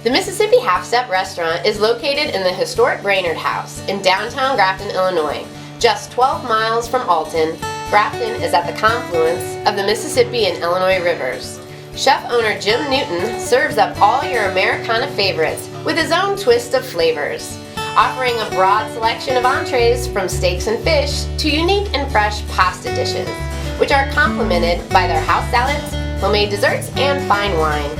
The Mississippi Half Step restaurant is located in the historic Brainerd House in downtown Grafton, Illinois. Just 12 miles from Alton, Grafton is at the confluence of the Mississippi and Illinois rivers. Chef-owner Jim Newton serves up all your Americana favorites with his own twist of flavors, offering a broad selection of entrees from steaks and fish to unique and fresh pasta dishes, which are complemented by their house salads, homemade desserts, and fine wine.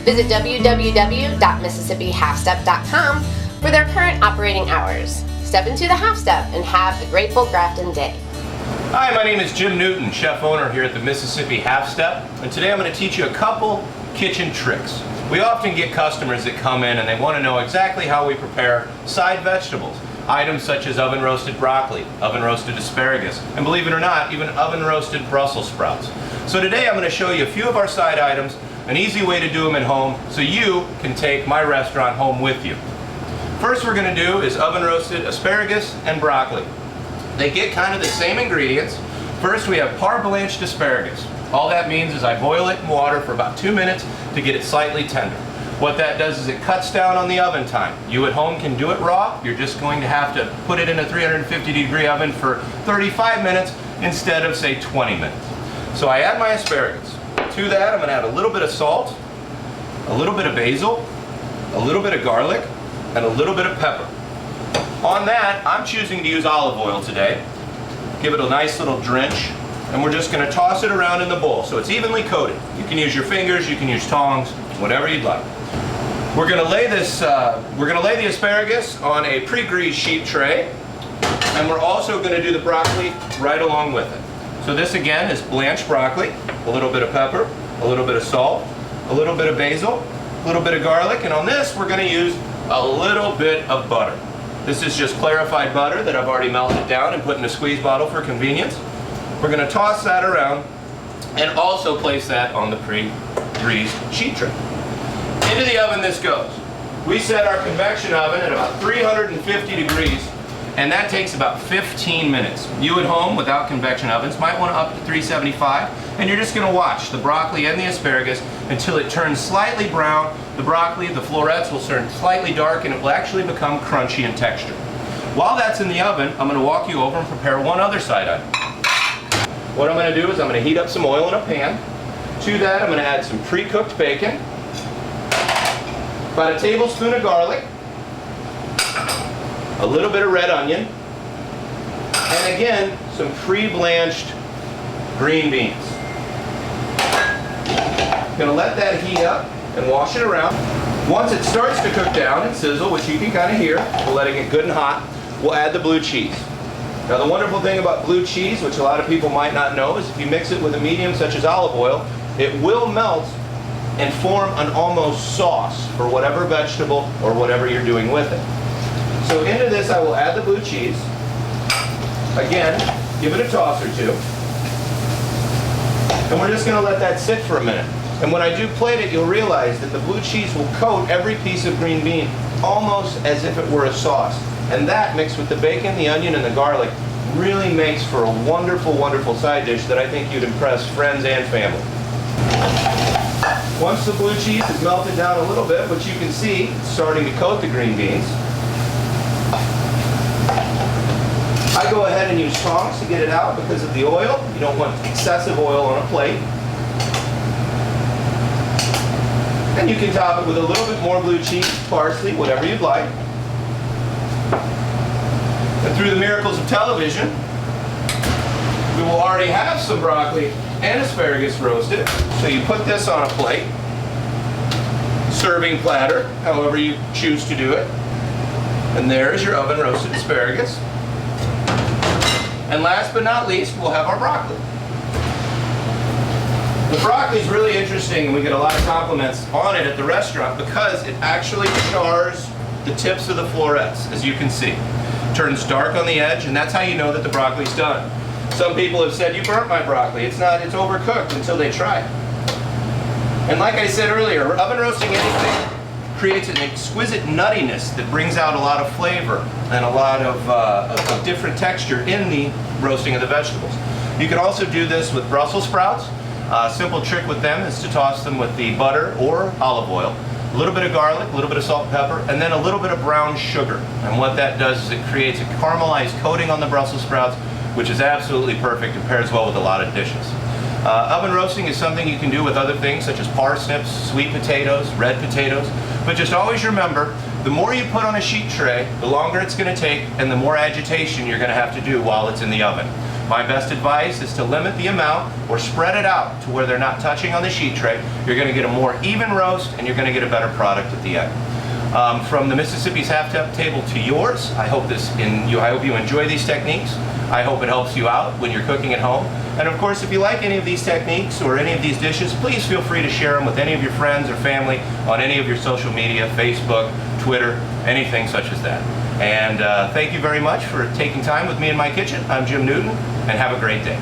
Visit www.mississippihalfstep.com for their current operating hours. Step into the Half Step and have a grateful Grafton day. Hi, my name is Jim Newton, chef owner here at the Mississippi Half Step, and today I'm going to teach you a couple kitchen tricks. We often get customers that come in and they want to know exactly how we prepare side vegetables. Items such as oven roasted broccoli, oven roasted asparagus, and believe it or not, even oven roasted Brussels sprouts. So today I'm going to show you a few of our side items, an easy way to do them at home so you can take my restaurant home with you. First we're going to do is oven roasted asparagus and broccoli. They get kind of the same ingredients. First we have par blanched asparagus. All that means is I boil it in water for about 2 minutes to get it slightly tender. What that does is it cuts down on the oven time. You at home can do it raw. You're just going to have to put it in a 350-degree oven for 35 minutes instead of, say, 20 minutes. So I add my asparagus. To that I'm going to add a little bit of salt, a little bit of basil, a little bit of garlic, and a little bit of pepper. On that, I'm choosing to use olive oil today. Give it a nice little drench, and we're just going to toss it around in the bowl so it's evenly coated. You can use your fingers, you can use tongs, whatever you'd like. We're going to lay this. We're going to lay the asparagus on a pre-greased sheet tray, and we're also going to do the broccoli right along with it. So this again is blanched broccoli, a little bit of pepper, a little bit of salt, a little bit of basil, a little bit of garlic, and on this we're going to use a little bit of butter. This is just clarified butter that I've already melted down and put in a squeeze bottle for convenience. We're going to toss that around and also place that on the pre-greased sheet tray. Into the oven this goes. We set our convection oven at about 350 degrees, and that takes about 15 minutes. You at home without convection ovens might want to up to 375, and you're just going to watch the broccoli and the asparagus until it turns slightly brown. The broccoli, the florets will turn slightly dark, and it will actually become crunchy in texture. While that's in the oven, I'm going to walk you over and prepare one other side item. What I'm going to do is I'm going to heat up some oil in a pan. To that I'm going to add some pre-cooked bacon, about a tablespoon of garlic, a little bit of red onion, and again, some pre-blanched green beans. Going to let that heat up and wash it around. Once it starts to cook down and sizzle, which you can kind of hear, we'll let it get good and hot, we'll add the blue cheese. Now the wonderful thing about blue cheese, which a lot of people might not know, is if you mix it with a medium such as olive oil, it will melt and form an almost sauce for whatever vegetable or whatever you're doing with it. So into this I will add the blue cheese. Again, give it a toss or two. And we're just going to let that sit for a minute. And when I do plate it, you'll realize that the blue cheese will coat every piece of green bean almost as if it were a sauce. And that, mixed with the bacon, the onion, and the garlic, really makes for a wonderful, wonderful side dish that I think you'd impress friends and family. Once the blue cheese is melted down a little bit, which you can see, it's starting to coat the green beans, I go ahead and use tongs to get it out because of the oil. You don't want excessive oil on a plate. And you can top it with a little bit more blue cheese, parsley, whatever you'd like. And through the miracles of television, we will already have some broccoli and asparagus roasted. So you put this on a plate, serving platter, however you choose to do it. And there's your oven roasted asparagus. And last but not least, we'll have our broccoli. The broccoli is really interesting, and we get a lot of compliments on it at the restaurant because it actually chars the tips of the florets, as you can see. Turns dark on the edge, and that's how you know that the broccoli's done. Some people have said, you burnt my broccoli. It's not, it's overcooked, until they try it. And like I said earlier, oven roasting anything creates an exquisite nuttiness that brings out a lot of flavor and a lot of different texture in the roasting of the vegetables. You can also do this with Brussels sprouts. A simple trick with them is to toss them with the butter or olive oil. a little bit of garlic, a little bit of salt and pepper, and then a little bit of brown sugar. And what that does is it creates a caramelized coating on the Brussels sprouts, which is absolutely perfect and pairs well with a lot of dishes. Oven roasting is something you can do with other things such as parsnips, sweet potatoes, red potatoes, but just always remember, the more you put on a sheet tray, the longer it's going to take and the more agitation you're going to have to do while it's in the oven. My best advice is to limit the amount or spread it out to where they're not touching on the sheet tray. You're going to get a more even roast and you're going to get a better product at the end. From the Mississippi's Half Step table to yours, I hope you enjoy these techniques. I hope it helps you out when you're cooking at home. And of course, if you like any of these techniques or any of these dishes, please feel free to share them with any of your friends or family on any of your social media, Facebook, Twitter, anything such as that. And thank you very much for taking time with me in my kitchen. I'm Jim Newton, and have a great day.